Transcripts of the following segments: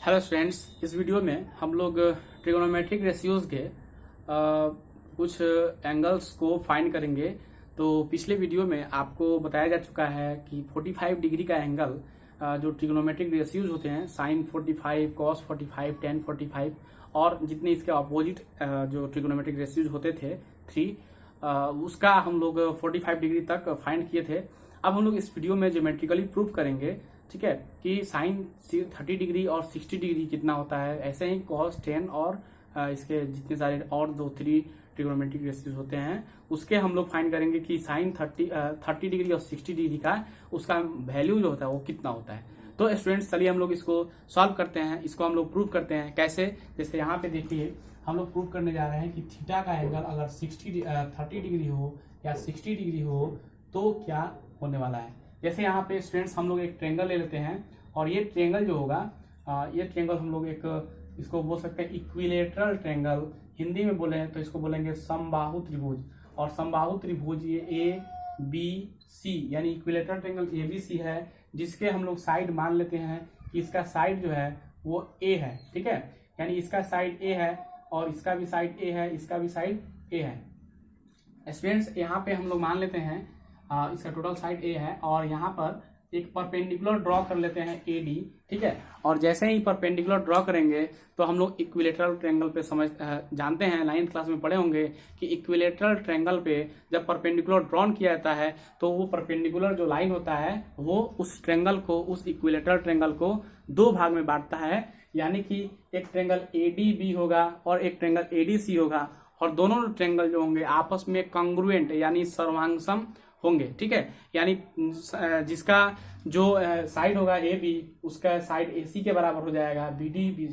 Hello students, इस video में हम लोग ट्रिगोनोमेट्रिक रेशियोज के कुछ एंगल्स को फाइंड करेंगे। तो पिछले वीडियो में आपको बताया जा चुका है कि 45 डिग्री का एंगल जो ट्रिगोनोमेट्रिक रेशियोज होते हैं, साइन 45, कॉस 45, टेन 45 और जितने इसके अपोजिट जो ट्रिगोनोमेट्रिक रेशियोज होते थे 3, उसका हम लोग 45 डिग्री तक फाइंड किए थे। अब हम लोग इस वीडियो में ज्योमेट्रिकली प्रूव करेंगे, ठीक है, कि साइन 30 डिग्री और 60 डिग्री कितना होता है। ऐसे ही कॉस 10 और इसके जितने सारे और 2-3 ट्रिगोनोमेट्रिक रेशियोज होते हैं उसके हम लोग फाइंड करेंगे कि साइन 30 डिग्री और 60 डिग्री का उसका वैल्यू जो होता है वो कितना होता है। तो स्टूडेंट्स, चलिए हम लोग इसको सॉल्व करते हैं, इसको हम लोग प्रूव करते हैं। कैसे? जैसे यहाँ पे देखिए, हम लोग प्रूव करने जा रहे हैं कि थीटा का एंगल अगर 30 डिग्री हो या 60 डिग्री हो तो क्या होने वाला है। जैसे यहाँ पे स्टूडेंट्स हम लोग एक ट्रेंगल ले लेते हैं और ये ट्रेंगल जो होगा, ये ट्रेंगल हम लोग इसको बोल सकते हैं इक्विलेटरल ट्रेंगल। हिंदी में बोले तो इसको बोलेंगे समबाहु त्रिभुज। और समबाहु त्रिभुज ये ए बी सी यानी equilateral triangle A B C है, जिसके हम लोग साइड मान लेते हैं कि इसका साइड जो है वो ए है, ठीक है। यानी इसका साइड ए है और इसका भी साइड ए है, इसका भी साइड ए है। स्टूडेंट्स, यहाँ पे हम लोग मान लेते हैं इसका टोटल साइड ए है और यहाँ पर एक परपेंडिकुलर ड्रॉ कर लेते हैं ए डी, ठीक है। और जैसे ही परपेंडिकुलर ड्रॉ करेंगे तो हम लोग इक्विलेटरल ट्रायंगल पे जानते हैं, 9th क्लास में पढ़े होंगे कि इक्विलेटरल ट्रायंगल पे जब परपेंडिकुलर ड्रॉन किया जाता है तो वो परपेंडिकुलर जो लाइन होता है वो उस ट्रायंगल को, उस इक्विलेटरल ट्रायंगल को 2 भाग में बांटता है। यानी कि एक ट्रायंगल ए डी बी होगा और एक ट्रायंगल ए डी सी होगा और दोनों ट्रायंगल जो होंगे आपस में कांग्रुएंट यानी सर्वांगसम होंगे, ठीक है। यानी जिसका जो साइड होगा ए बी उसका साइड ए सी के बराबर हो जाएगा, बी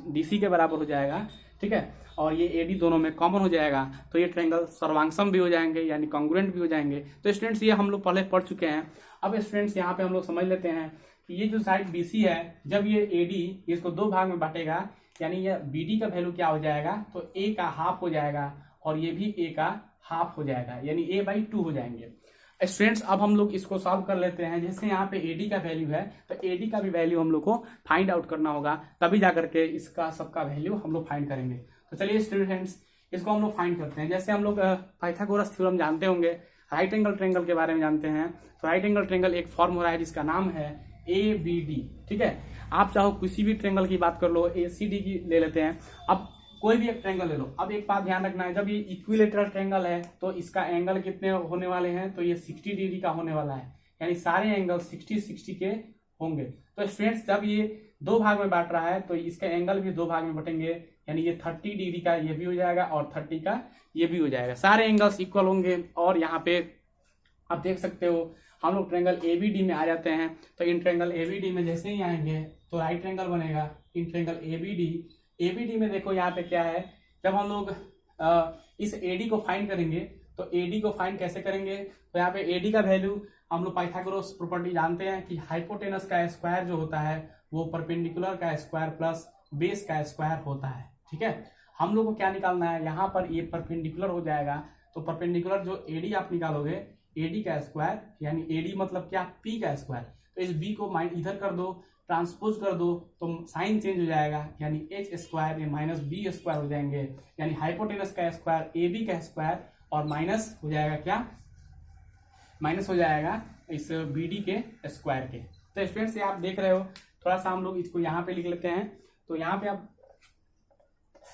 डी सी के बराबर हो जाएगा, ठीक है। और ये ए डी दोनों में कॉमन हो जाएगा तो ये ट्रायंगल सर्वांगसम भी हो जाएंगे यानी कांग्रुएंट भी हो जाएंगे। तो स्टूडेंट्स, ये हम लोग पहले पढ़ चुके हैं। अब स्टूडेंट्स, यहाँ पे हम लोग समझ लेते हैं कि ये जो साइड बी सी है, जब ये ए डी इसको 2 भाग में बांटेगा यानी ये बी डी का वैल्यू क्या हो जाएगा, तो ए का हाफ हो जाएगा और ये भी ए का हाफ हो जाएगा यानी a/2 हो जाएंगे। स्टूडेंट्स, अब हम लोग इसको सॉल्व कर लेते हैं। जैसे यहाँ पे AD का वैल्यू है तो AD का भी वैल्यू हम लोग को फाइंड आउट करना होगा, तभी जाकर के इसका सबका वैल्यू हम लोग फाइंड करेंगे। तो चलिए स्टूडेंट्स, इसको हम लोग फाइंड करते हैं। जैसे हम लोग पाइथागोरस थ्योरम जानते होंगे, राइट एंगल ट्रायंगल के बारे में जानते हैं। तो राइट एंगल ट्रायंगल एक फॉर्म हो रहा है जिसका नाम है ABD, ठीक है। आप चाहो किसी भी ट्रायंगल की बात कर लो, ACD की ले लेते हैं। अब कोई भी एक ट्रायंगल ले लो। अब एक बात ध्यान रखना है, जब ये इक्विलेटरल ट्रायंगल है तो इसका एंगल कितने होने वाले हैं, तो ये 60 डिग्री का होने वाला है यानी सारे एंगल 60 के होंगे। तो स्टूडेंट्स, जब ये 2 भाग में बांट रहा है तो इसके एंगल भी 2 भाग में बटेंगे यानी ये 30 डिग्री का ये भी हो जाएगा और 30 का ये भी हो जाएगा। सारे एंगल्स इक्वल होंगे। और यहाँ पे आप देख सकते हो हम लोग ट्रायंगल एबीडी में आ जाते हैं। तो इन ट्रायंगल एबीडी में जैसे ही आएंगे तो राइट ट्रायंगल बनेगा। इन ट्रायंगल एबीडी में देखो यहाँ पे क्या है, जब हम लोग इस एडी को फाइंड करेंगे तो एडी को फाइंड कैसे करेंगे, तो यहाँ पे एडी का वैल्यू हम लोग पाइथागोरस प्रॉपर्टी जानते हैं कि हाइपोटेनस का स्क्वायर जो होता है वो परपेंडिकुलर का स्क्वायर प्लस बेस का स्क्वायर होता है, ठीक है। हम लोग को क्या निकालना है, यहाँ पर ये परपेंडिकुलर हो जाएगा तो परपेंडिकुलर जो एडी आप निकालोगे, एडी का स्क्वायर यानी एडी मतलब क्या, पी का स्क्वायर। तो इस बी को इधर कर दो, ट्रांसपोज कर दो तो साइन चेंज हो जाएगा यानी एच स्क्वायर ये माइनस बी स्क्वायर हो जाएंगे यानी हाइपोटेनस का स्क्वायर ए बी का स्क्वायर और माइनस हो जाएगा क्या, माइनस हो जाएगा इस बी डी के स्क्वायर के। तो स्टूडेंट्स, ये आप देख रहे हो, थोड़ा सा हम लोग इसको यहाँ पे लिख लेते हैं। तो यहाँ पे आप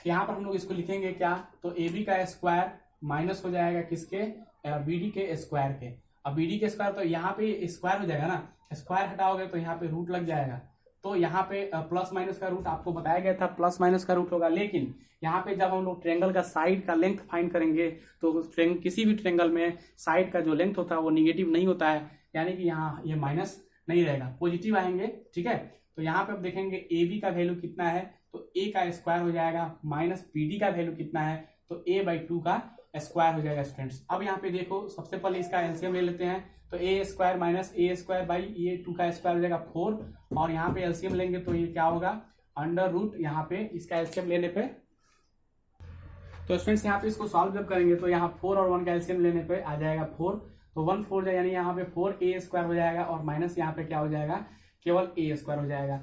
यहाँ पर हम लोग इसको लिखेंगे क्या, तो ए बी का स्क्वायर माइनस हो जाएगा किसके, बी डी के स्क्वायर के। अब बी डी के स्क्वायर तो यहाँ पे स्क्वायर हो जाएगा ना, स्क्वायर हटाओगे तो यहाँ पे रूट लग जाएगा। तो यहाँ पे प्लस माइनस का रूट आपको बताया गया था, प्लस माइनस का रूट होगा। लेकिन यहाँ पे जब हम लोग ट्रायंगल का साइड का लेंथ फाइंड करेंगे तो किसी भी ट्रायंगल में साइड का जो लेंथ होता है वो निगेटिव नहीं होता है, यानी कि यहाँ ये माइनस नहीं रहेगा, पॉजिटिव आएंगे, ठीक है। तो यहाँ पे आप देखेंगे ए बी का वैल्यू कितना है, तो ए का स्क्वायर हो जाएगा माइनस बी डी का वैल्यू कितना है, तो a/2 का स्क्वायर हो जाएगा। स्टूडेंट्स, अब यहाँ पे देखो, सबसे पहले इसका एलसीएम ले लेते हैं। तो A square minus A square by ये 2 का स्क्वायर हो जाएगा 4 और यहाँ पे एलसीएम लेंगे तो ये क्या होगा, अंडर रूट, यहाँ पे इसका एलसीएम लेने पे। तो स्टूडेंट्स, यहाँ पे इसको सॉल्व जब करेंगे तो यहाँ 4 और 1 का एलसीएम लेने पे आ जाएगा 4। तो 1 4 जाए यानी यहाँ पे 4 ए स्क्वायर हो जाएगा और माइनस यहाँ पे क्या हो जाएगा, केवल ए स्क्वायर हो जाएगा।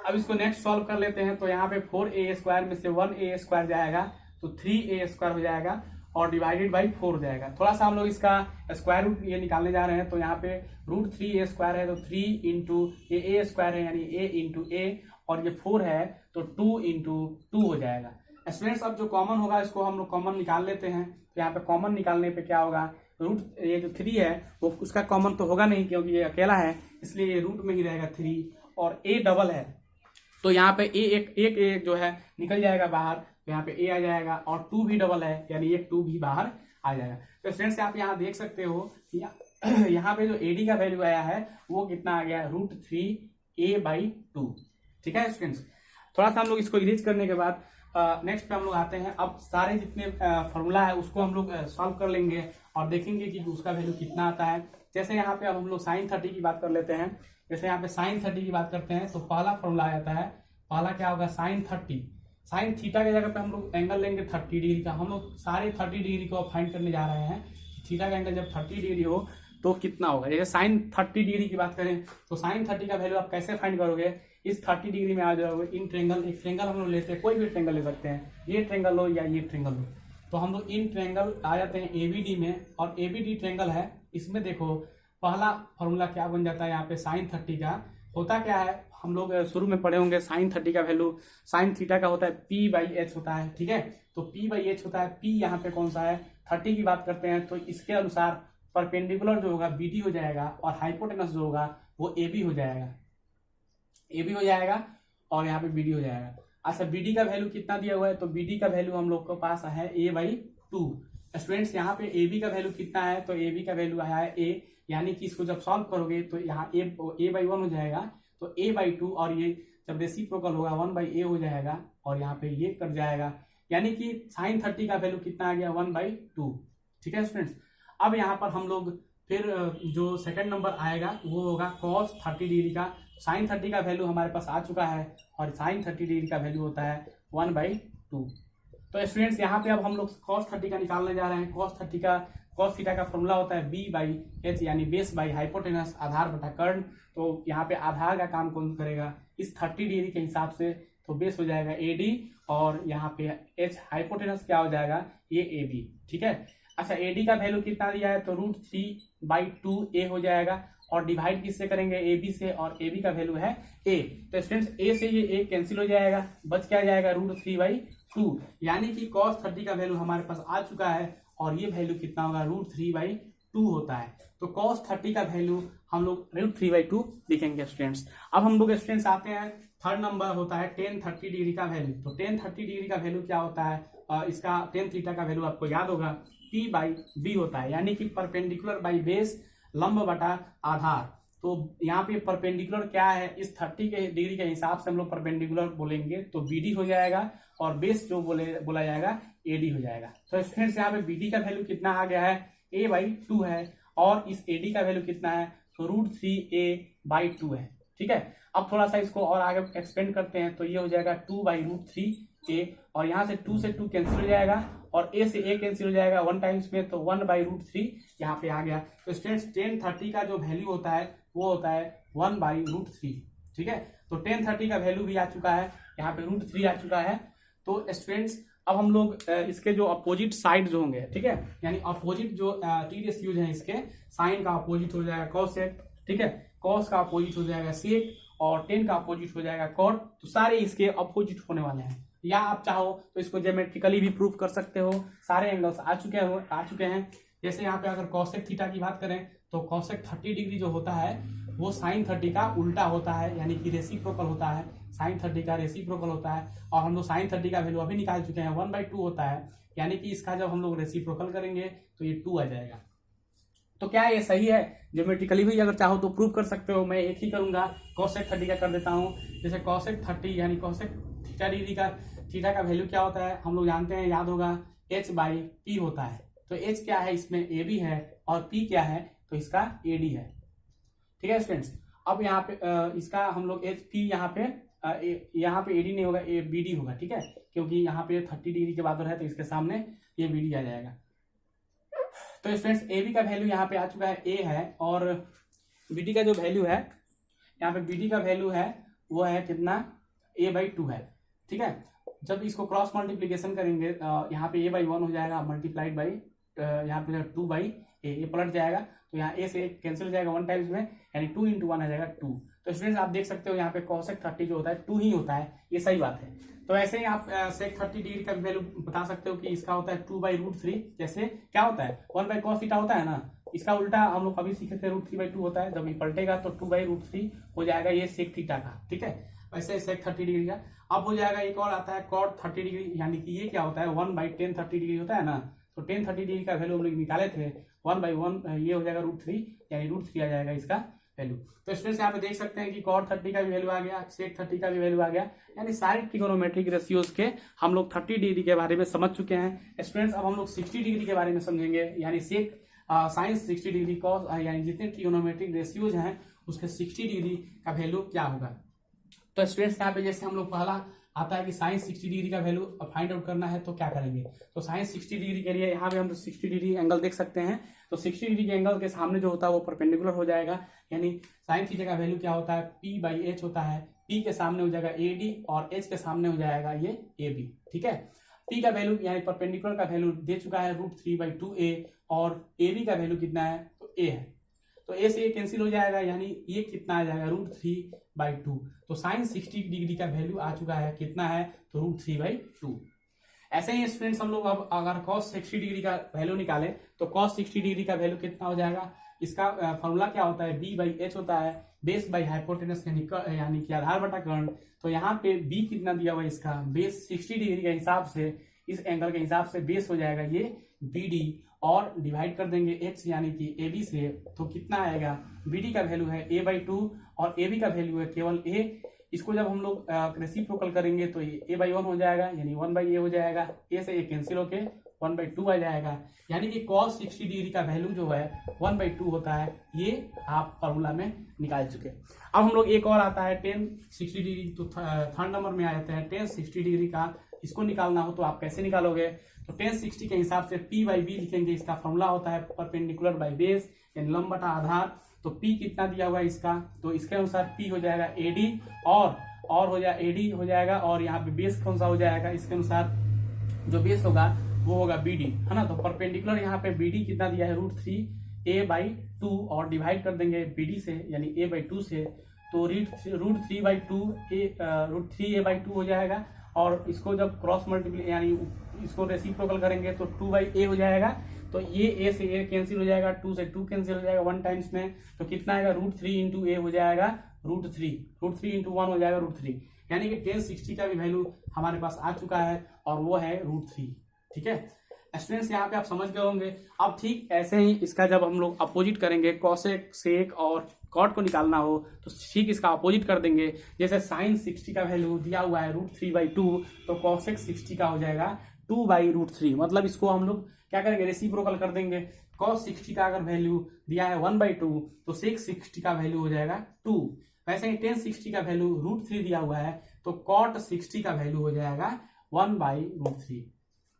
अब इसको नेक्स्ट सॉल्व कर लेते हैं। तो यहाँ पे 4a² में से 1a² जाएगा तो 3a² हो जाएगा और डिवाइडेड बाई 4 हो जाएगा। थोड़ा सा हम लोग इसका स्क्वायर रूट ये निकालने जा रहे हैं। तो यहाँ पे √3a² है तो 3 इंटू a² है यानी a इंटू a, और ये 4 है तो 2 इंटू 2 हो जाएगा। स्टूडेंट्स अब जो कॉमन होगा इसको हम लोग कॉमन निकाल लेते हैं। तो यहाँ पे कॉमन निकालने पे क्या होगा, ये जो 3 है वो उसका कॉमन तो होगा नहीं क्योंकि ये अकेला है, इसलिए ये रूट में ही रहेगा 3, और a डबल है तो यहाँ पे एक जो है निकल जाएगा बाहर, तो यहाँ पे a आ जाएगा, और 2 भी डबल है यानी एक 2 भी बाहर आ जाएगा। तो स्टूडेंट्स आप यहाँ देख सकते हो कि यहाँ पे जो AD का वैल्यू आया है वो कितना आ गया, √3a/2। ठीक है स्टूडेंट्स, थोड़ा सा हम लोग इसको इरेज करने के बाद नेक्स्ट पे हम लोग आते हैं। अब सारे जितने फॉर्मूला है उसको हम लोग सॉल्व कर लेंगे और देखेंगे कि उसका वैल्यू कितना आता है। जैसे यहाँ पे अब हम लोग sin 30 की बात कर लेते हैं। जैसे यहाँ पे sin 30 की बात करते हैं तो पहला फॉर्मूला आ जाता है, पहला क्या होगा sin 30, sin थीटा की जगह पे हम लोग एंगल लेंगे 30 डिग्री का। हम लोग सारे 30 डिग्री को फाइंड करने जा रहे हैं। थीटा का एंगल जब 30 डिग्री हो तो कितना होगा। जैसे sin 30 डिग्री की बात करें तो sin 30 का वैल्यू आप कैसे फाइंड करोगे, इस 30 डिग्री में आ जाओगे इन ट्रेंगल, एक ट्रेंगल हम लोग लेते हैं, कोई भी ट्रेंगल ले सकते हैं, ये ट्रेंगल हो या ये ट्रेंगल हो, तो हम लोग इन ट्रेंगल आ जाते हैं ABD में, और ABD ट्रेंगल है। इसमें देखो पहला फॉर्मूला क्या बन जाता है, यहाँ पे sin 30 का होता क्या है, हम लोग शुरू में पढ़े होंगे। sin 30 का वैल्यू sin थीटा का होता है P/H होता है। ठीक है, तो P/H होता है, P यहाँ पे कौन सा है 30 की बात करते हैं तो इसके अनुसार परपेंडिकुलर जो होगा BD हो जाएगा, और हाइपोटेनस जो होगा वो AB हो जाएगा, AB हो जाएगा, और यहाँ पे BD हो जाएगा। अच्छा BD का वैल्यू कितना दिया हुआ है, तो BD का वैल्यू हम लोग के पास है a/2। स्टूडेंट्स यहाँ पे AB का वैल्यू कितना है, तो AB का वैल्यू आया है a, यानी कि इसको जब सॉल्व करोगे तो यहाँ a/1 हो जाएगा, तो a/2, और ये जब रेसिप्रोकल होगा 1/a हो जाएगा, और यहाँ पे ये कट जाएगा, यानी कि sin 30 का वैल्यू कितना आ गया 1/2। ठीक है स्टूडेंट्स, अब यहाँ पर हम लोग फिर जो सेकंड नंबर आएगा वो होगा cos 30 डिग्री का। sin 30 का वैल्यू हमारे पास आ चुका है, और sin 30 डिग्री का वैल्यू होता है 1/2। तो स्टूडेंट्स यहाँ पे अब हम लोग cos 30 का निकालने जा रहे हैं। cos थीटा का फॉर्मूला होता है B/H यानी बेस बाई हाइपोटेनस, आधार बटा कर्ण। तो यहाँ पे आधार का काम कौन करेगा, इस 30 डिग्री के हिसाब से तो बेस हो जाएगा AD, और यहाँ पे H हाइपोटेनस क्या हो जाएगा, ये AB। ठीक है, अच्छा AD का वैल्यू कितना दिया है, तो √3/2a हो जाएगा, और डिवाइड किससे करेंगे, AB से, और AB का वैल्यू है a। तो स्टूडेंट्स a से ये a कैंसिल हो जाएगा, बच क्या जाएगा √3/2, यानी कि cos 30 का वैल्यू हमारे पास आ चुका है, और ये वैल्यू कितना होगा √3/2 होता है। तो cos 30 का वैल्यू हम लोग √3/2 लिखेंगे स्टूडेंट्स। अब हम लोग स्टूडेंट्स आते हैं, थर्ड नंबर होता है tan 30 डिग्री का वैल्यू। तो tan 30 डिग्री का वैल्यू क्या होता है, इसका tan थीटा का वैल्यू आपको याद होगा P/B होता है, यानी कि परपेंडिकुलर बाई बेस, लंब बटा आधार। तो यहाँ पे परपेंडिकुलर क्या है, इस 30 के डिग्री के हिसाब से हम लोग परपेंडिकुलर बोलेंगे तो BD हो जाएगा, और बेस जो बोला जाएगा AD हो जाएगा। तो स्टूडेंट्स यहाँ पे BD का वैल्यू कितना आ गया है, a/2 है, और इस AD का वैल्यू कितना है, तो √3a/2 है। ठीक है, अब थोड़ा सा इसको और आगे एक्सपेंड करते हैं, तो ये हो जाएगा 2/√3a, और यहाँ से 2 से 2 कैंसिल हो जाएगा, और a से a कैंसिल हो जाएगा 1 टाइम्स में, तो 1/√3 यहाँ पे आ गया। तो स्टूडेंट्स tan 30 का जो वैल्यू होता है वो होता है 1/√3। ठीक है, तो tan 30 का वैल्यू भी आ चुका है, यहाँ पे √3 आ चुका है। तो स्टूडेंट्स अब हम लोग इसके जो अपोजिट साइड जो होंगे, ठीक है, यानी अपोजिट जो टी रेशियोज हैं इसके, साइन का अपोजिट हो जाएगा कोसेक, ठीक है, कॉस का अपोजिट हो जाएगा सेक, और टेन का अपोजिट हो जाएगा कॉट। तो सारे इसके अपोजिट होने वाले हैं, या आप चाहो तो इसको ज्योमेट्रिकली भी प्रूव कर सकते हो। सारे एंगल्स आ चुके हैं। जैसे यहाँ पे अगर कॉसेक थीटा की बात करें तो कॉसेक 30 डिग्री जो होता है वो साइन 30 का उल्टा होता है, यानी कि रेसिप्रोकल होता है, साइन 30 का रेसिप्रोकल होता है। और हम लोग साइन 30 का वैल्यू अभी निकाल चुके हैं 1/2 होता है, यानी कि इसका जब हम लोग रेसिप्रोकल करेंगे तो ये 2 आ जाएगा। तो क्या ये सही है? ज्योमेट्रिकली भी अगर चाहो तो प्रूव कर सकते हो। मैं एक ही करूंगा, कॉसेक 30 का कर देता हूँ। जैसे कॉसेक 30 यानी कॉसेक थीटा डिग्री का थीटा का वैल्यू क्या होता है, हम लोग जानते हैं, याद होगा, h/p होता है। तो h क्या है, इसमें ab है, और p क्या है, तो इसका ad है। ठीक है स्टूडेंट्स, अब यहाँ पे इसका हम लोग hp यहाँ पे ad नहीं होगा, bd होगा। ठीक है, क्योंकि यहाँ पे 30 डिग्री के बराबर है तो इसके सामने ये bd आ जाएगा। तो स्टूडेंट्स ab का वैल्यू यहाँ पे आ चुका है a है, और bd का जो वैल्यू है, यहाँ पे bd का वैल्यू है वो है कितना, a/2 है। ठीक है, जब इसको क्रॉस मल्टीप्लीकेशन करेंगे यहाँ पे a/1 हो जाएगा मल्टीप्लाइड बाई यहाँ पे 2/a, ये पलट जाएगा तो यहाँ a से कैंसिल हो जाएगा 1 टाइम्स में, यानी 2 × 1 आ जाएगा 2। तो स्टूडेंट्स आप देख सकते हो यहाँ पे cosec 30 जो होता है 2 ही होता है, ये सही बात है। तो ऐसे ही आप sec 30 डिग्री का वैल्यू बता सकते हो कि इसका होता है 2/√3। जैसे क्या होता है 1/cos थीटा होता है ना, इसका उल्टा हम लोग अभी सीखे थे √3/2 होता है, जब ये पलटेगा तो 2/√3 हो जाएगा ये sec थीटा का। ठीक है, वैसे sec 30 डिग्री का। अब हो जाएगा एक और आता है cot 30 डिग्री, यानी कि ये क्या होता है 1/tan 30 डिग्री होता है ना, तो tan 30 डिग्री का वैल्यू हम लोग निकाले थे 1/1, ये हो जाएगा √3, यानी √3 आ जाएगा इसका वैल्यू। तो स्टूडेंट्स यहाँ पे देख सकते हैं कि cot 30 का भी वैल्यू आ गया, sec 30 का भी वैल्यू आ गया, यानी सारे ट्रिगोनोमेट्रिक रेशियोज के हम लोग 30 डिग्री के बारे में समझ चुके हैं। स्टूडेंट्स अब हम लोग 60 डिग्री के बारे में समझेंगे, यानी sec sin 60 डिग्री cos, यानी जितने ट्रिगोनोमेट्रिक रेशियोज हैं उसके 60 डिग्री का वैल्यू क्या होगा। तो स्टूडेंट्स यहाँ पे जैसे हम लोग पहला आता है कि साइन 60 डिग्री का वैल्यू फाइंड आउट करना है तो क्या करेंगे, तो साइन 60 डिग्री के लिए यहाँ पे हम 60 डिग्री एंगल देख सकते हैं। तो 60 डिग्री के एंगल के सामने जो होता है वो परपेंडिकुलर हो जाएगा, यानी साइन थीटा का वैल्यू क्या होता है p/h होता है, p के सामने हो जाएगा ad और h के सामने हो जाएगा ये ab। ठीक है, p का वैल्यू यानी परपेंडिकुलर का वैल्यू दे चुका है √3/2a और ab का वैल्यू कितना है तो a है, तो a से ये कैंसिल हो जाएगा, यानी ये कितना आ जाएगा √3/2। तो साइन 60 डिग्री का वैल्यू आ चुका है कितना है तो √3/2। ऐसे ही स्टूडेंट्स हम लोग अब अगर cos 60 डिग्री का वैल्यू निकाले तो cos 60 डिग्री का वैल्यू कितना हो जाएगा, इसका फॉर्मूला क्या होता है b/h होता है, बेस बाई हाइपोटेनस यानी कि आधार बटा कर्ण। तो यहाँ पे b कितना दिया हुआ है, इसका बेस 60 डिग्री के हिसाब से, इस एंगल के हिसाब से बेस हो जाएगा ये BD और डिवाइड कर देंगे h यानी कि AB से, तो कितना आएगा BD का वैल्यू है a/2 और AB का वैल्यू है केवल a। इसको जब हम लोग रेसिप्रोकल करेंगे तो ये a/1 हो जाएगा, यानी 1/a हो जाएगा, a से ये कैंसिल होके 1/2 आ जाएगा, यानी कि cos 60 डिग्री का वैल्यू जो है 1/2 होता है, ये आप फॉर्मूला में निकाल चुके। अब हम लोग एक और आता है tan 60 डिग्री, तो थर्ड नंबर में आ जाते हैं tan 60 डिग्री का। इसको निकालना हो तो आप कैसे निकालोगे, तो tan 60 के हिसाब से p/b लिखेंगे, इसका फॉर्मूला होता है परपेंडिकुलर बाई बेस यानी लंब बटा आधार। तो p कितना दिया हुआ है इसका, तो इसके अनुसार p हो जाएगा AD और हो जाएगा AD हो जाएगा, और यहाँ पे बेस कौन सा हो जाएगा, इसके अनुसार जो बेस होगा वो होगा BD, है ना। तो परपेंडिकुलर यहाँ पे BD कितना दिया है √3a/2 और डिवाइड कर देंगे BD से यानी a/2 से, तो √3/2 हो जाएगा, और इसको जब क्रॉस मल्टीप्लाई यानी इसको रेसिप्रोकल करेंगे तो 2/a हो जाएगा, तो ये a से a कैंसिल हो जाएगा, 2 से 2 कैंसिल हो जाएगा 1 टाइम्स में, तो कितना आएगा √3 × a हो जाएगा √3 × 1 हो जाएगा √3, यानी कि tan 60 का भी वैल्यू हमारे पास आ चुका है और वो है √3। ठीक है स्टूडेंट्स, यहाँ पे आप समझ गए होंगे। अब ठीक ऐसे ही इसका जब हम लोग अपोजिट करेंगे, cosec sec और cot को निकालना हो तो ठीक इसका अपोजिट कर देंगे। जैसे sin 60 का वैल्यू दिया हुआ है √3/2, तो cosec 60 का हो जाएगा 2/√3, मतलब इसको हम लोग क्या करेंगे रेसिप्रोकल कर देंगे। cos 60 का अगर वैल्यू दिया है 1/2 तो sec 60 का वैल्यू हो जाएगा 2। वैसे ही tan 60 का वैल्यू √3 दिया हुआ है तो cot 60 का वैल्यू हो जाएगा 1/√3।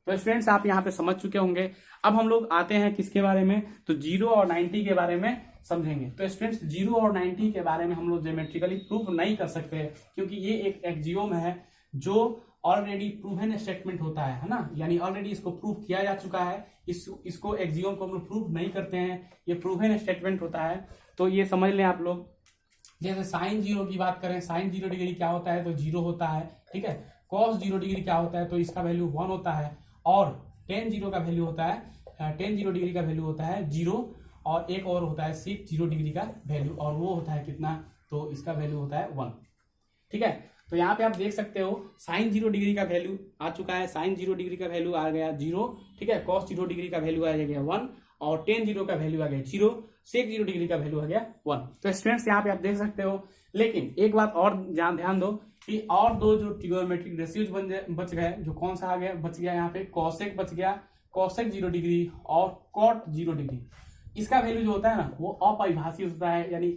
तो स्टूडेंट्स आप यहाँ पे समझ चुके होंगे। अब हम लोग आते हैं किसके बारे में, तो 0 और 90 के बारे में समझेंगे। तो स्टूडेंट्स 0 और 90 के बारे में हम लोग ज्योमेट्रिकली प्रूफ नहीं कर सकते, क्योंकि ये एक एक्सियोम है जो ऑलरेडी प्रूवन स्टेटमेंट होता है ना, यानी ऑलरेडी इसको प्रूफ किया जा चुका है। इसको एक्सियोम को हम लोग प्रूफ नहीं करते हैं, ये प्रूवन स्टेटमेंट होता है। तो ये समझ लें आप लोग। जैसे साइन 0 की बात करें, साइन 0 डिग्री क्या होता है तो 0 होता है। ठीक है, cos 0 डिग्री क्या होता है तो इसका वैल्यू 1 होता है, और tan 0 का वैल्यू होता है, tan 0 डिग्री का वैल्यू होता है 0, और एक और होता है sec 0 डिग्री का वैल्यू, और वो होता है कितना, तो इसका वैल्यू होता है 1। ठीक है, तो यहाँ पे आप देख सकते हो साइन 0 डिग्री का वैल्यू आ चुका है, साइन 0 डिग्री का वैल्यू आ गया 0। ठीक है, cos 0 डिग्री का वैल्यू आ गया 1, और tan 0 का वैल्यू आ गया 0, sec 0 डिग्री का वैल्यू आ गया 1। तो स्टूडेंट्स यहाँ पे आप देख सकते हो। लेकिन एक बात और ध्यान दो कि और दो जो ट्रिगोनोमेट्रिक रेशियोज बच गए, जो कौन सा आ गया बच गया, यहाँ पे cosec बच गया, cosec 0 डिग्री और cot 0 डिग्री। इसका वैल्यू जो होता है ना वो अपरिभाषित होता है, यानी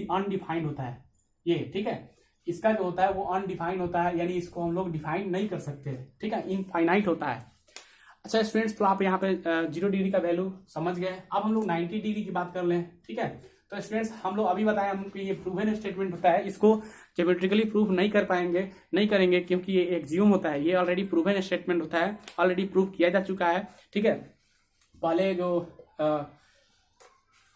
अनडिफाइंड होता है ये। ठीक है, इसका जो होता है वो अनडिफाइंड होता है, यानी इसको हम लोग डिफाइन नहीं कर सकते। ठीक है, इनफाइनाइट होता है। अच्छा स्टूडेंट्स, तो आप यहाँ पे 0 डिग्री का वैल्यू समझ गए। अब हम लोग 90 डिग्री की बात कर लें। ठीक है, तो स्टूडेंट्स हम लोग अभी बताएं हमको ये प्रूवन स्टेटमेंट होता है, इसको ज्योमेट्रिकली प्रूफ नहीं कर पाएंगे, नहीं करेंगे, क्योंकि ये एक्सियोम होता है, ये ऑलरेडी प्रूवन स्टेटमेंट होता है, ऑलरेडी प्रूव किया जा चुका है। ठीक है, पहले जो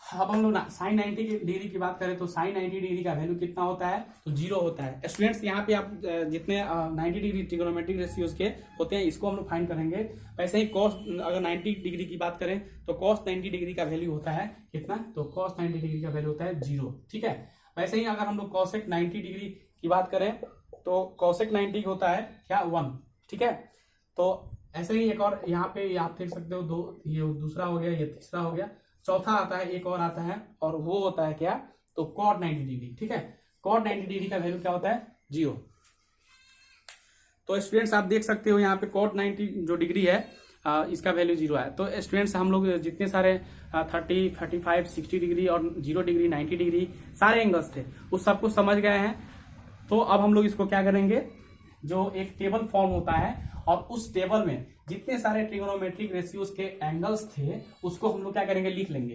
अब हम लोग ना साइन 90 डिग्री की बात करें तो साइन 90 डिग्री का वैल्यू कितना होता है, तो 0 होता है। स्टूडेंट्स यहाँ पे आप जितने 90 डिग्री ट्रिगोनोमेट्रिक रेशियोज के होते हैं इसको हम लोग फाइंड करेंगे। वैसे ही कॉस अगर 90 डिग्री की बात करें तो कॉस 90 डिग्री का वैल्यू होता है कितना, तो कॉस 90 डिग्री का वैल्यू होता है 0। ठीक है, वैसे ही अगर हम लोग कॉसेक 90 डिग्री की बात करें तो कॉसेक 90 होता है क्या, 1। ठीक है, तो ऐसे ही एक और यहाँ पे आप देख सकते हो, दो, ये दूसरा हो गया, ये तीसरा हो गया, चौथा आता है, एक और आता है, और वो होता है क्या, तो कॉट 90 डिग्री। ठीक है, कॉट 90 डिग्री का वैल्यू क्या होता है, 0। तो स्टूडेंट्स आप देख सकते हो यहाँ पे कॉट 90 जो डिग्री है इसका वैल्यू 0 है। तो स्टूडेंट्स हम लोग जितने सारे 30, 35, 60 डिग्री और 0 डिग्री, 90 डिग्री सारे एंगल्स थे उस सबको समझ गए हैं। तो अब हम लोग इसको क्या करेंगे, जो एक टेबल फॉर्म होता है और उस टेबल में जितने सारे ट्रिगोनोमेट्रिक रेशियोज के एंगल्स थे उसको हम लोग क्या करेंगे, लिख लेंगे।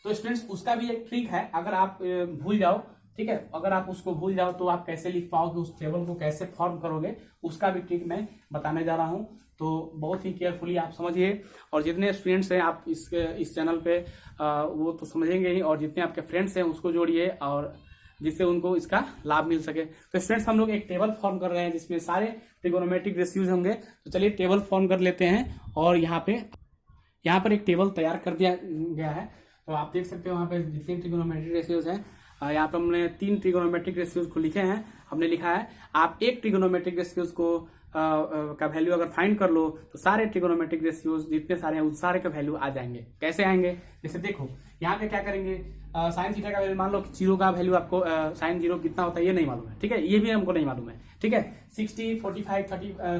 तो स्टूडेंट्स उसका भी एक ट्रिक है, अगर आप भूल जाओ, ठीक है, अगर आप उसको भूल जाओ तो आप कैसे लिख पाओगे, उस टेबल को कैसे फॉर्म करोगे, उसका भी ट्रिक मैं बताने जा रहा हूं। तो बहुत ही केयरफुली आप समझिए, और जितने स्टूडेंट्स हैं आप इस चैनल पे वो तो समझेंगे ही, और जितने आपके फ्रेंड्स हैं उसको जोड़िए, और जिससे उनको इसका लाभ मिल सके। तो स्टूडेंट्स हम लोग एक टेबल फॉर्म कर रहे हैं जिसमें सारे ट्रिगोनोमेट्रिक रेशियोज होंगे। तो चलिए टेबल फॉर्म कर लेते हैं, और यहाँ पर एक टेबल तैयार कर दिया गया है। तो आप देख सकते हो यहाँ पे जितने ट्रिगोनोमेट्रिक रेशियोज हैं, यहाँ पर हमने 3 ट्रिगोनोमेट्रिक रेशियोज को लिखे हैं, हमने लिखा है आप एक ट्रिगोनोमेट्रिक रेशियोज को का वैल्यू अगर फाइंड कर लो तो सारे ट्रिगोनोमेट्रिक रेशियोज जितने सारे हैं उस सारे का वैल्यू आ जाएंगे। कैसे आएंगे, जैसे देखो यहाँ पे क्या करेंगे, साइन थीटा का वैल्यू मान लो कि 0 का वैल्यू आपको साइन 0 कितना होता है ये नहीं मालूम है। ठीक है, ये भी हमको नहीं मालूम है। ठीक है, 60, 45,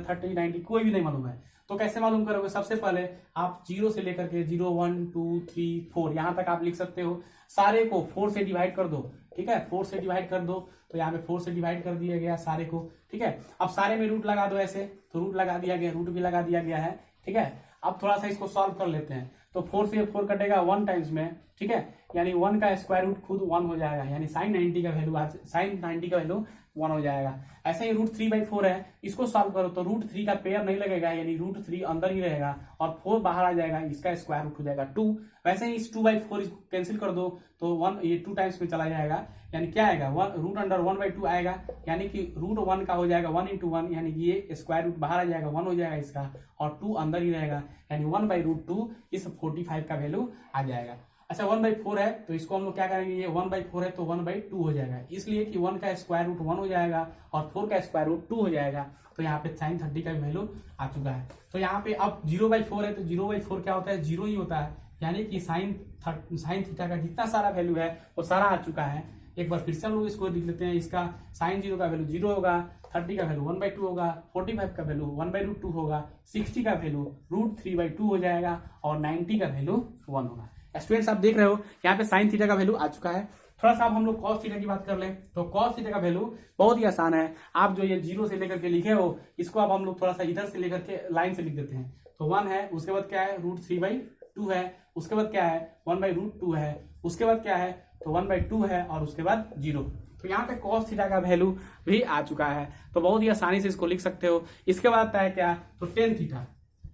30, 90 कोई भी नहीं मालूम है। तो कैसे मालूम करोगे, सबसे पहले आप 0 से लेकर के 0, 1, 2, 3, 4 यहाँ तक आप लिख सकते हो। सारे को 4 से डिवाइड कर दो। ठीक है, 4 से डिवाइड कर दो, तो यहाँ पे 4 से डिवाइड कर दिया गया सारे को। ठीक है, अब सारे में रूट लगा दो ऐसे, तो रूट लगा दिया गया, रूट भी लगा दिया गया है। ठीक है, अब थोड़ा सा इसको सॉल्व कर लेते हैं। तो 4 से 4 कटेगा 1 टाइम्स में। ठीक है, यानी 1 का स्क्वायर रूट खुद 1 हो जाएगा, यानी साइन 90 का वैल्यू 1 हो जाएगा। ऐसे ही रूट 3/4 है, इसको सॉल्व करो तो रूट 3 का पेयर नहीं लगेगा, यानी रूट 3 अंदर ही रहेगा और 4 बाहर आ जाएगा, इसका स्क्वायर रूट हो जाएगा 2। वैसे ही इस 2/4 कैंसिल कर दो तो 1 ये 2 टाइम्स में चला जाएगा, यानी क्या आएगा, रूट अंडर 1/2 आएगा, यानी कि रूट 1 का हो जाएगा 1 × 1, यानी कि ये स्क्वायर रूट बाहर आ जाएगा 1 हो जाएगा इसका, और 2 अंदर ही रहेगा, यानी 1/√2 इस 45 का वैल्यू आ जाएगा। अच्छा 1/4 है तो इसको हम लोग क्या करेंगे, ये 1/4 है तो 1/2 हो जाएगा, इसलिए कि 1 का स्क्वायर रूट 1 हो जाएगा और 4 का स्क्वायर रूट 2 हो जाएगा। तो यहाँ पे साइन 30 का वैल्यू आ चुका है। तो यहाँ पे अब 0/4 है तो 0/4 क्या होता है, 0 ही होता है, यानी कि साइन थीटा का जितना सारा वैल्यू है वो सारा आ चुका है। एक बार फिर से हम लोग इसको लिख लेते हैं, इसका साइन 0 का वैल्यू 0 होगा, 30 का वैल्यू 1/2 होगा, 45 का वैल्यू 1/√2 होगा, 60 का वैल्यू √3/2 हो जाएगा, और 90 का वैल्यू 1 होगा। स्टूडेंट्स आप देख रहे हो यहाँ पे साइन थीटा का वैल्यू आ चुका है। थोड़ा सा अब हम लोग कॉस थीटा की बात कर लें, तो कॉस थीटा का वैल्यू बहुत ही आसान है। आप जो ये 0 से लेकर के लिखे हो इसको अब हम लोग थोड़ा सा इधर से लेकर के लाइन से लिख देते हैं। तो 1 है, उसके बाद क्या है, √3/2 है, उसके बाद क्या है 1/√2 है, उसके बाद क्या है तो 1/2 है, और उसके बाद 0। तो यहाँ पे cos थीटा का वैल्यू भी आ चुका है, तो बहुत ही आसानी से इसको लिख सकते हो। इसके बाद आता है क्या, तो टेन थीटा।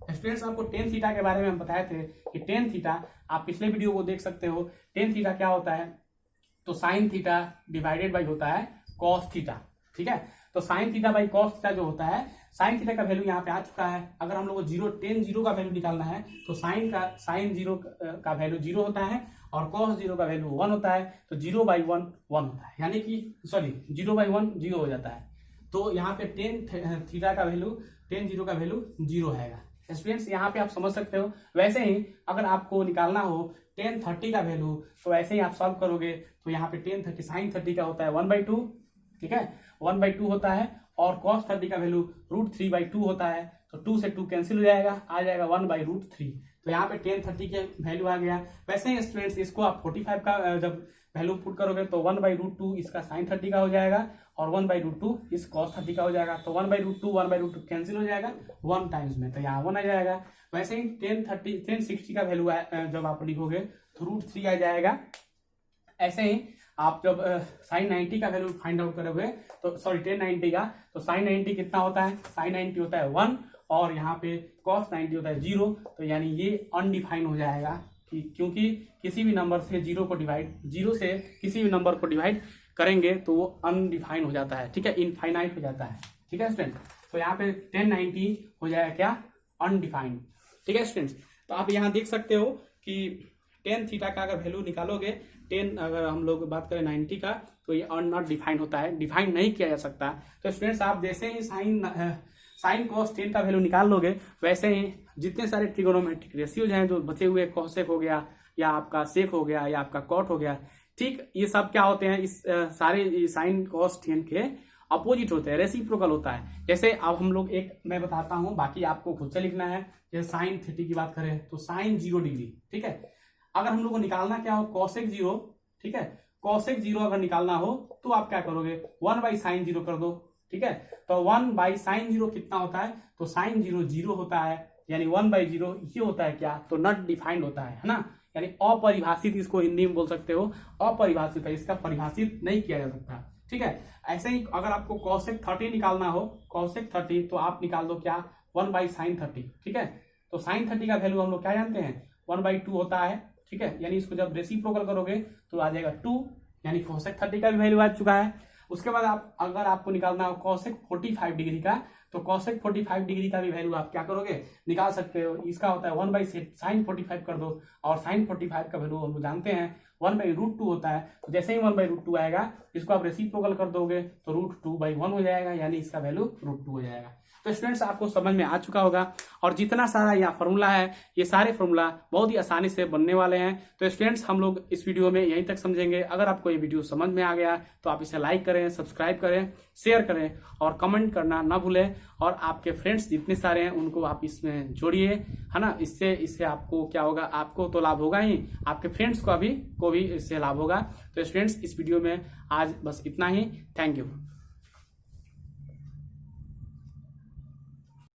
स्टूडेंट्स आपको टेन थीटा के बारे में हम बताए थे कि टेन थीटा, आप पिछले वीडियो को देख सकते हो। टेन थीटा क्या होता है, तो साइन थीटा डिवाइडेड बाई होता है कॉस थीटा। ठीक है, तो sine theta by cos theta जो होता है, साइन थीटा का वैल्यू यहाँ पे आ चुका है। अगर हम लोग को टेन 0 का वैल्यू निकालना है तो साइन 0 का वैल्यू 0 होता है और कॉस 0 का वैल्यू 1 होता है, तो 0/1 1 होता है, यानी कि 0/1 0 हो जाता है। तो यहाँ पे टेन थीटा का वैल्यू, टेन 0 का वैल्यू 0 है। स्टूडेंट्स यहाँ पे आप समझ सकते हो। वैसे ही अगर आपको निकालना हो टेन 30 का वैल्यू, तो ऐसे ही आप सॉल्व करोगे, तो यहाँ पे टेन 30 साइन 30 का होता है 1/2। ठीक है, 1/2 होता है, और cos 30 का वैल्यू √3/2 होता है, तो 2 से 2 कैंसिल हो जाएगा, आ जाएगा 1/√3। तो यहाँ पे टेन 30 के वैल्यू आ गया। वैसे ही स्टूडेंट्स इसको आप 45 का जब वैल्यू पुट करोगे तो 1/√2 इसका साइन 30 का हो जाएगा, और 1/√2 इस cos 30 का हो जाएगा, तो 1/√2 कैंसिल हो जाएगा 1 टाइम्स में, तो यहाँ 1 आ जाएगा। वैसे ही टेन 60 का वैल्यू जब आप लिखोगे तो √3 आ जाएगा, ऐसे ही आप जब साइन 90 का वैल्यू फाइंड आउट करोगे तो सॉरी टेन 90 का, तो साइन 90 कितना होता है, साइन 90 होता है 1 और यहाँ पे कॉस 90 होता है 0। तो यानी ये अनडिफाइंड हो जाएगा क्योंकि किसी भी नंबर से जीरो से किसी भी नंबर को डिवाइड करेंगे तो वो अनडिफाइंड हो जाता है, ठीक है, इनफाइनाइट हो जाता है, ठीक है स्टूडेंट। तो यहाँ पे 1090 हो जाएगा क्या, अनडिफाइंड, ठीक है स्टूडेंट्स। तो आप यहाँ देख सकते हो कि टेन थीटा का अगर वैल्यू निकालोगे, 10 अगर हम लोग बात करें 90 का, तो ये नॉट डिफाइंड होता है, डिफाइंड नहीं किया जा सकता। तो स्टूडेंट्स आप जैसे ही साइन कॉस 10 का वैल्यू निकाल लोगे, वैसे ही जितने सारे ट्रिगोनोमेट्रिक रेशियोज हैं जो बचे हुए, कॉसेक हो गया या आपका सेक हो गया या आपका कॉट हो गया, ठीक, ये सब क्या होते हैं, इस सारे साइन कॉस 10 के अपोजिट होते हैं, रेसिप्रोकल होता है। जैसे अब हम लोग एक मैं बताता हूं, बाकी आपको खुद से लिखना है। जैसे साइन 30 की बात करें तो साइन 0 डिग्री, ठीक है। अगर हम लोग को निकालना क्या हो, कॉसेक 0, ठीक है, कॉसेक 0 अगर निकालना हो तो आप क्या करोगे, 1/sin 0 कर दो, ठीक है। तो 1/sin 0 कितना होता है, तो साइन 0 0 होता है, यानी 1/0 ये होता है क्या, तो नॉट डिफाइंड होता है ना, यानी अपरिभाषित, इसको हिंदी में बोल सकते हो अपरिभाषित है, इसका परिभाषित नहीं किया जा सकता, ठीक है। ऐसे ही अगर आपको कॉसेक 30 निकालना हो, कॉसेक 30, तो आप निकाल दो क्या, 1/sin 30, ठीक है। तो साइन 30 का वैल्यू हम लोग क्या जानते हैं, 1/2 होता है, ठीक है। यानी इसको जब रेसिप्रोकल करोगे तो आ जाएगा 2, यानी कॉसेक 30 का भी वैल्यू आ चुका है। उसके बाद आप अगर आपको निकालना हो कॉसेक 45 डिग्री का, तो कॉसेक 45 डिग्री का भी वैल्यू आप क्या करोगे, निकाल सकते हो। इसका होता है 1/sin 45 कर दो, और sin 45 का वैल्यू हम लोग जानते हैं 1/√2 होता है। तो जैसे ही 1/√2 आएगा, इसको आप रेसिप्रोकल कर दोगे तो √2/1 हो जाएगा, यानी इसका वैल्यू √2 हो जाएगा। तो स्टूडेंट्स आपको समझ में आ चुका होगा, और जितना सारा यह फॉर्मूला है, ये सारे फॉर्मूला बहुत ही आसानी से बनने वाले हैं। तो स्टूडेंट्स हम लोग इस वीडियो में यहीं तक समझेंगे। अगर आपको ये वीडियो समझ में आ गया तो आप इसे लाइक करें, सब्सक्राइब करें, शेयर करें और कमेंट करना ना भूलें। और आपके फ्रेंड्स जितने सारे हैं उनको आप इसमें जोड़िए, है ना। इससे आपको क्या होगा, आपको तो लाभ होगा ही, आपके फ्रेंड्स को भी इससे लाभ होगा। तो स्टूडेंट्स इस वीडियो में आज बस इतना ही। Thank you.